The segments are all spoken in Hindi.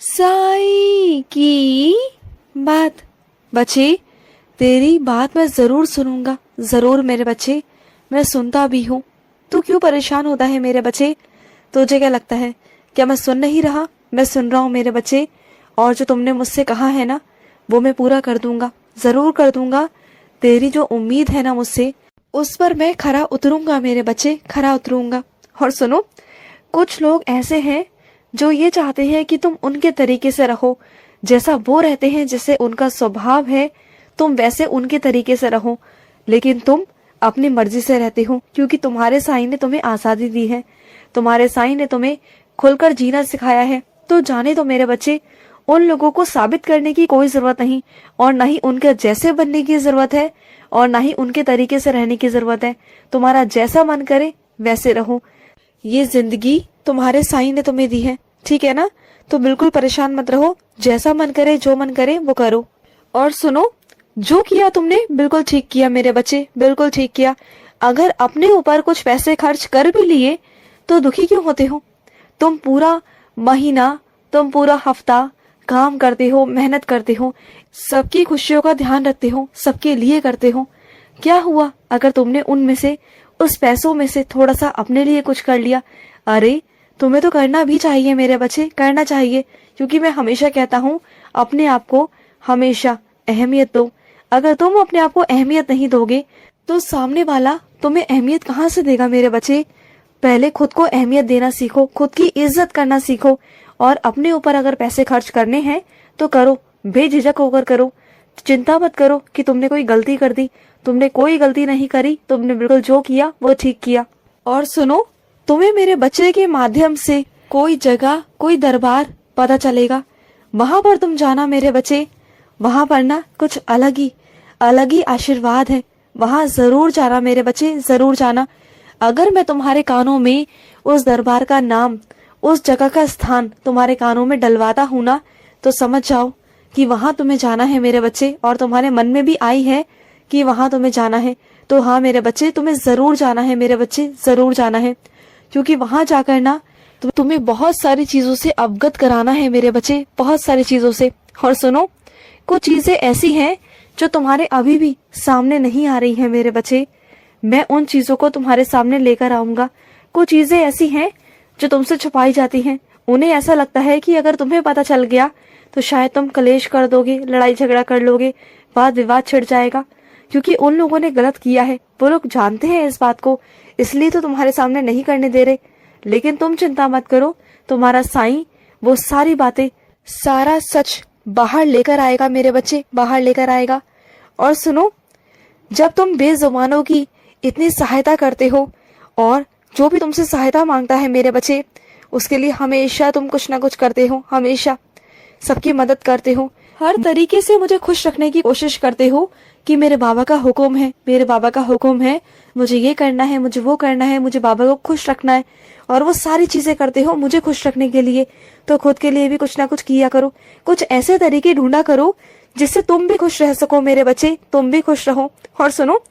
साई की बात। बच्चे, तेरी बात मैं जरूर सुनूंगा, जरूर मेरे बच्चे, मैं सुनता भी हूँ। तू क्यों परेशान होता है मेरे बच्चे? तुझे क्या लगता है, क्या मैं सुन नहीं रहा? मैं सुन रहा हूँ मेरे बच्चे, और जो तुमने मुझसे कहा है ना, वो मैं पूरा कर दूंगा, जरूर कर दूंगा। तेरी जो उम्मीद है ना मुझसे, उस पर मैं खरा उतरूंगा मेरे बच्चे, खरा उतरूंगा। और सुनो, कुछ लोग ऐसे हैं जो ये चाहते हैं कि तुम उनके तरीके से रहो, जैसा वो रहते हैं, जैसे उनका स्वभाव है, तुम वैसे उनके तरीके से रहो। लेकिन तुम अपनी मर्जी से रहते हो, क्योंकि तुम्हारे साईं ने तुम्हें आजादी दी है, तुम्हारे साईं ने तुम्हें खुलकर जीना सिखाया है। तो जाने दो मेरे बच्चे, उन लोगों को साबित करने की कोई जरूरत नहीं, और न ही उनके जैसे बनने की जरूरत है, और न ही उनके तरीके से रहने की जरूरत है। तुम्हारा जैसा मन करे वैसे रहो। ये जिंदगी तुम्हारे साईं ने तुम्हें दी है, ठीक है ना? तो बिल्कुल परेशान मत रहो, जैसा मन करे, जो मन करे वो करो। और सुनो, जो किया तुमने बिल्कुल ठीक किया मेरे बच्चे, बिल्कुल ठीक किया। अगर अपने ऊपर कुछ पैसे खर्च कर भी लिए तो दुखी क्यों होते हो? तुम पूरा महीना, तुम पूरा हफ्ता काम करते हो, मेहनत करते हो, सबकी खुशियों का ध्यान रखते हो, सबके लिए करते हो। क्या हुआ अगर तुमने उनमें से, उस पैसों में से थोड़ा सा अपने लिए कुछ कर लिया? अरे, तुम्हें तो करना भी चाहिए मेरे बच्चे, करना चाहिए, क्योंकि मैं हमेशा कहता हूँ, अपने आप को हमेशा अहमियत दो। अगर तुम अपने आप को अहमियत नहीं दोगे तो सामने वाला तुम्हें अहमियत कहाँ से देगा मेरे बच्चे? पहले खुद को अहमियत देना सीखो, खुद की इज्जत करना सीखो, और अपने ऊपर अगर पैसे खर्च करने हैं तो करो, बेझिझक होकर करो। चिंता मत करो कि तुमने कोई गलती कर दी, तुमने कोई गलती नहीं करी, तुमने बिल्कुल जो किया वो ठीक किया। और सुनो, तुम्हें मेरे बच्चे के माध्यम से कोई जगह, कोई दरबार पता चलेगा, वहां पर तुम जाना मेरे बच्चे। वहां पर ना कुछ अलग ही आशीर्वाद है, वहां जरूर जाना मेरे बच्चे, जरूर जाना। अगर मैं तुम्हारे कानों में उस दरबार का नाम, उस जगह का स्थान तुम्हारे कानों में डलवाता हूं ना, तो समझ जाओ कि वहां तुम्हें जाना है मेरे बच्चे, और तुम्हारे मन में भी आई है कि वहां तुम्हें जाना है। तो हाँ मेरे बच्चे, तुम्हें जरूर जाना है मेरे बच्चे, जरूर जाना है, क्योंकि वहां जाकर ना तुम्हें बहुत सारी चीजों से अवगत कराना है मेरे बच्चे, बहुत सारी चीजों से। और सुनो, कुछ चीजें ऐसी हैं जो तुम्हारे अभी भी सामने नहीं आ रही है मेरे बच्चे, मैं उन चीजों को तुम्हारे सामने लेकर आऊंगा। कुछ चीजें ऐसी हैं जो तुमसे छुपाई जाती हैं, उन्हें ऐसा लगता है कि अगर तुम्हें पता चल गया तो शायद तुम कलेश कर दोगे, लड़ाई झगड़ा कर लोगे, वाद विवाद छिड़ जाएगा, क्योंकि उन लोगों ने गलत किया है, वो लोग जानते हैं इस बात को, इसलिए तो तुम्हारे सामने नहीं करने दे रहे। लेकिन तुम चिंता मत करो, तुम्हारा साईं वो सारी बातें, सारा सच बाहर लेकर आएगा मेरे बच्चे, बाहर लेकर आएगा। और सुनो, जब तुम बेजुबानों की इतनी सहायता करते हो, और जो भी तुमसे सहायता मांगता है मेरे बच्चे, उसके लिए हमेशा तुम कुछ ना कुछ करते हो, हमेशा सबकी मदद करते हो, हर तरीके से मुझे खुश रखने की कोशिश करते हो कि मेरे बाबा का हुक्म है, मेरे बाबा का हुक्म है, मुझे ये करना है, मुझे वो करना है, मुझे बाबा को खुश रखना है, और वो सारी चीजें करते हो मुझे खुश रखने के लिए। तो खुद के लिए भी कुछ ना कुछ किया करो, कुछ ऐसे तरीके ढूंढा करो जिससे तुम भी खुश रह सको मेरे बच्चे, तुम भी खुश रहो। और सुनो,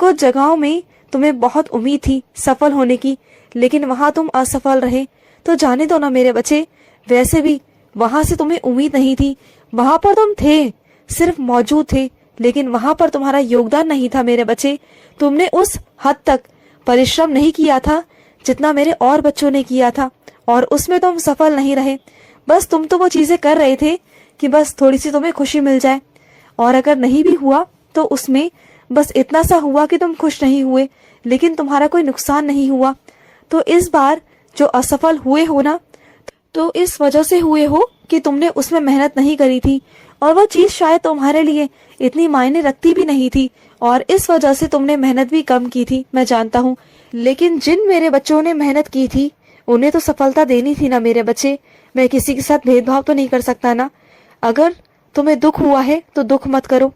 कुछ जगहों में तुम्हें बहुत उम्मीद थी सफल होने की, लेकिन वहां तुम असफल रहे, तो जाने दो ना मेरे बच्चे। वैसे भी वहां से तुम्हें उम्मीद नहीं थी, वहां पर तुम थे, सिर्फ मौजूद थे, लेकिन वहां पर तुम्हारा योगदान नहीं था मेरे बच्चे। तुमने उस हद तक परिश्रम नहीं किया था जितना मेरे और बच्चों ने किया था, और उसमें तुम सफल नहीं रहे। बस तुम तो वो चीजें कर रहे थे कि बस थोड़ी सी तुम्हें खुशी मिल जाए, और अगर नहीं भी हुआ तो उसमें बस इतना सा हुआ कि तुम खुश नहीं हुए, लेकिन तुम्हारा कोई नुकसान नहीं हुआ। तो इस बार जो असफल हुए हो ना, तो इस वजह से हुए हो कि तुमने उसमें मेहनत नहीं करी थी, और वो चीज शायद तुम्हारे लिए इतनी मायने रखती भी नहीं थी, और इस वजह से तुमने मेहनत भी कम की थी, मैं जानता हूँ। लेकिन जिन मेरे बच्चों ने मेहनत की थी उन्हें तो सफलता देनी थी ना मेरे बच्चे। मैं किसी के साथ भेदभाव तो नहीं कर सकता ना। अगर तुम्हें दुख हुआ है तो दुख मत करो,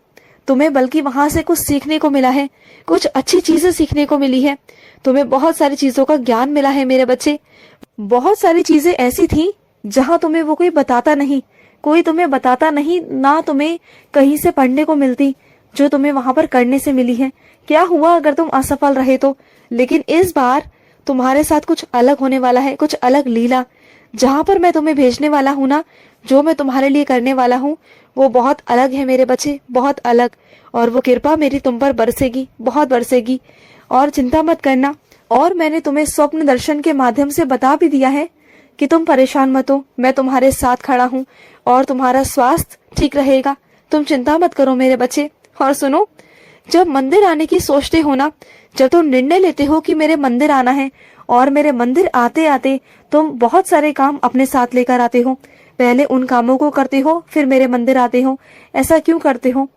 तुम्हें बल्कि वहां से कुछ सीखने को मिला है, कुछ अच्छी चीजें सीखने को मिली है, तुम्हें बहुत सारी चीजों का ज्ञान मिला है मेरे बच्चे। बहुत सारी चीजें ऐसी थी जहां तुम्हें वो कोई बताता नहीं, कोई तुम्हें बताता नहीं, ना तुम्हें कहीं से पढ़ने को मिलती, जो तुम्हें वहां पर करने से मिली है। क्या हुआ अगर तुम असफल रहे तो? लेकिन इस बार तुम्हारे साथ कुछ अलग होने वाला है, कुछ अलग लीला। जहाँ पर मैं तुम्हें भेजने वाला हूँ ना, जो मैं तुम्हारे लिए करने वाला हूँ, वो बहुत अलग है मेरे बच्चे, बहुत अलग। और वो कृपा मेरी तुम पर बरसेगी, बहुत बरसेगी। और चिंता मत करना। और मैंने तुम्हें स्वप्न दर्शन के माध्यम से बता भी दिया है कि तुम परेशान मत हो, मैं तुम्हारे साथ खड़ा हूँ और तुम्हारा स्वास्थ्य ठीक रहेगा। तुम चिंता मत करो मेरे बच्चे। और सुनो, जब मंदिर आने की सोचते हो ना, जब तुम निर्णय लेते हो कि मेरे मंदिर आना है, और मेरे मंदिर आते आते तुम बहुत सारे काम अपने साथ लेकर आते हो, पहले उन कामों को करते हो, फिर मेरे मंदिर आते हो। ऐसा क्यों करते हो?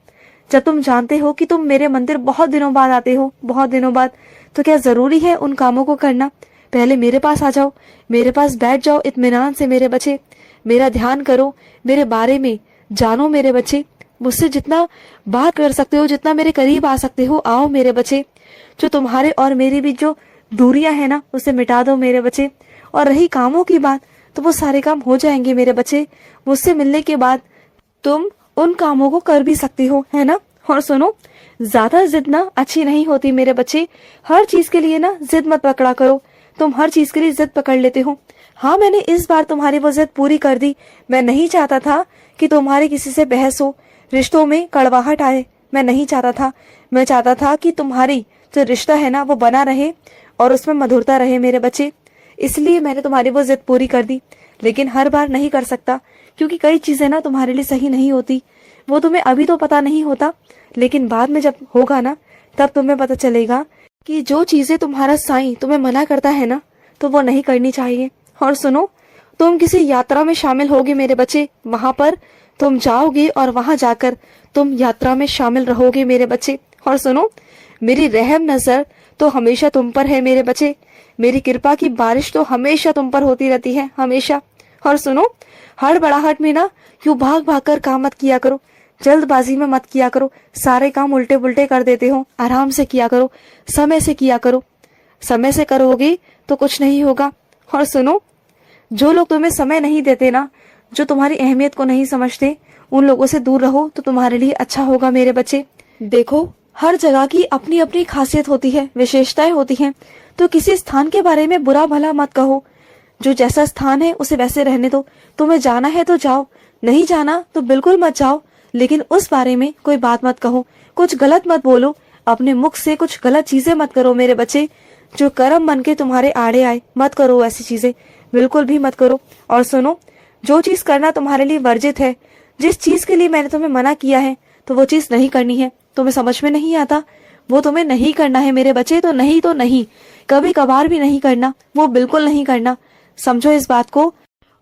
जब तुम जानते हो कि तुम मेरे मंदिर बहुत दिनों बाद आते हो, बहुत दिनों बाद, तो क्या जरूरी है उन कामों को करना? पहले मेरे पास आ जाओ, मेरे पास बैठ जाओ इत्मीनान से मेरे बच्चे, मेरा ध्यान करो, मेरे बारे में जानो मेरे बच्चे। मुझसे जितना बात कर सकते हो, जितना मेरे करीब आ सकते हो, आओ मेरे बच्चे। जो तुम्हारे और मेरे बीच जो दूरियां है ना, उसे मिटा दो मेरे बच्चे। और रही कामों की बात, तो वो सारे काम हो जाएंगे मेरे बच्चे। मुझसे मिलने के बाद तुम उन कामों को कर भी सकती हो, है ना? और सुनो, ज्यादा जिद ना अच्छी नहीं होती मेरे बच्चे। हर चीज के लिए ना जिद मत पकड़ा करो। तुम हर चीज के लिए जिद पकड़ लेते हो। हाँ, मैंने इस बार तुम्हारी वो जिद पूरी कर दी। मैं नहीं चाहता था कि तुम्हारी किसी से बहस हो, रिश्तों में कड़वाहट आए। मैं नहीं चाहता था। मैं चाहता था कि तुम्हारी जो रिश्ता है ना, वो बना रहे और उसमें मधुरता रहे मेरे बच्चे। इसलिए मैंने तुम्हारी वो जिद पूरी कर दी। लेकिन हर बार नहीं कर सकता, क्योंकि कई चीजें ना तुम्हारे लिए सही नहीं होती। वो तुम्हें अभी तो पता नहीं होता, लेकिन बाद में जब होगा ना, तब तुम्हें पता चलेगा कि जो चीजें तुम्हारा साईं तुम्हें मना करता है ना, तो वो नहीं करनी चाहिए। और सुनो, तुम किसी यात्रा में शामिल होगे मेरे बच्चे। वहां पर तुम जाओगे और वहां जाकर तुम यात्रा में शामिल रहोगे मेरे बच्चे। और सुनो, मेरी रहम नजर तो हमेशा तुम पर है मेरे बच्चे। मेरी कृपा की बारिश तो हमेशा तुम पर होती रहती है, हमेशा। और सुनो, हड़बड़ाहट में ना यूं भाग भाग कर काम मत किया करो, जल्दबाजी में मत किया करो। सारे काम उल्टे पुल्टे कर देते हो। आराम से किया करो, समय से किया करो। समय से करोगे तो कुछ नहीं होगा। और सुनो, जो लोग तुम्हें समय नहीं देते ना, जो तुम्हारी अहमियत को नहीं समझते, उन लोगों से दूर रहो तो तुम्हारे लिए अच्छा होगा मेरे बच्चे। देखो, हर जगह की अपनी अपनी खासियत होती है, विशेषताएं होती हैं। तो किसी स्थान के बारे में बुरा भला मत कहो। जो जैसा स्थान है उसे वैसे रहने दो। तुम्हें जाना है तो जाओ, नहीं जाना तो बिल्कुल मत जाओ। लेकिन उस बारे में कोई बात मत कहो, कुछ गलत मत बोलो, अपने मुख से कुछ गलत चीजें मत करो मेरे बच्चे। जो कर्म बन के तुम्हारे आड़े आए, मत करो ऐसी चीजें, बिल्कुल भी मत करो। और सुनो, जो चीज करना तुम्हारे लिए वर्जित है, जिस चीज के लिए मैंने तुम्हें मना किया है, तो वो चीज नहीं करनी है। तुम्हें समझ में नहीं आता, वो तुम्हें नहीं करना है मेरे बच्चे। तो नहीं, कभी कभार भी नहीं करना, वो बिल्कुल नहीं करना। समझो इस बात को।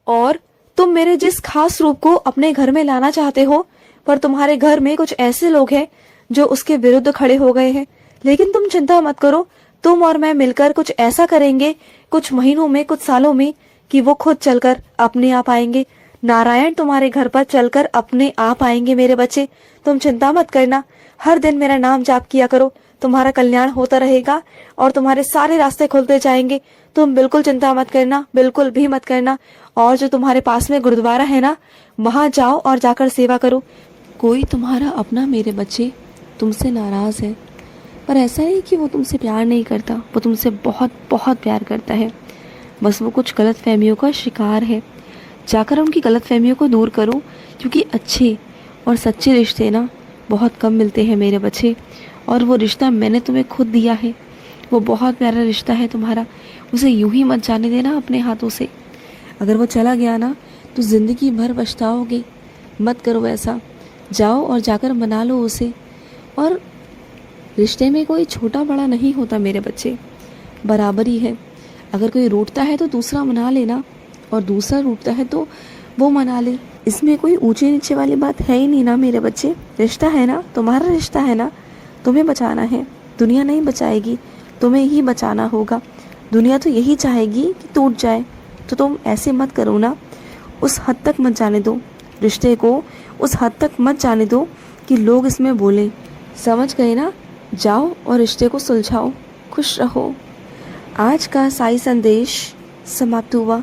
और तुम मेरे जिस खास रूप को अपने घर में लाना चाहते हो, पर तुम्हारे घर में कुछ ऐसे लोग हैं जो उसके विरुद्ध खड़े हो गए हैं। लेकिन तुम चिंता मत करो, तुम और मैं मिलकर कुछ ऐसा करेंगे, कुछ महीनों में, कुछ सालों में, कि वो खुद चलकर अपने आप आएंगे। नारायण तुम्हारे घर पर चलकर अपने आप आएंगे मेरे बच्चे। तुम चिंता मत करना। हर दिन मेरा नाम जाप किया करो, तुम्हारा कल्याण होता रहेगा और तुम्हारे सारे रास्ते खुलते जाएंगे। तुम बिल्कुल चिंता मत करना, बिल्कुल भी मत करना। और जो तुम्हारे पास में गुरुद्वारा है ना, वहां जाओ और जाकर सेवा करो। कोई तुम्हारा अपना मेरे बच्चे तुमसे नाराज है, पर ऐसा नहीं कि वो तुमसे प्यार नहीं करता, वो तुमसे बहुत बहुत प्यार करता है। बस वो कुछ गलत फहमियों का शिकार है। जाकर उनकी गलत फहमियों को दूर करो, क्योंकि अच्छे और सच्चे रिश्ते ना बहुत कम मिलते हैं मेरे बच्चे। और वो रिश्ता मैंने तुम्हें खुद दिया है, वो बहुत प्यारा रिश्ता है तुम्हारा। उसे यूं ही मत जाने देना अपने हाथों से। अगर वो चला गया ना, तो जिंदगी भर पछताओगे। मत करो ऐसा। जाओ और जाकर मना लो उसे। और रिश्ते में कोई छोटा बड़ा नहीं होता मेरे बच्चे, बराबरी है। अगर कोई रूठता है तो दूसरा मना लेना, और दूसरा रूठता है तो वो मना ले। इसमें कोई ऊंचे नीचे वाली बात है ही नहीं ना मेरे बच्चे। रिश्ता है ना, तुम्हारा रिश्ता है ना, तुम्हें बचाना है। दुनिया नहीं बचाएगी, तुम्हें ही बचाना होगा। दुनिया तो यही चाहेगी कि टूट जाए, तो तुम ऐसे मत करो ना। उस हद तक मत जाने दो रिश्ते को, उस हद तक मत जाने दो कि लोग इसमें बोलें। समझ गए ना? जाओ और रिश्ते को सुलझाओ। खुश रहो। आज का साई संदेश समाप्त हुआ।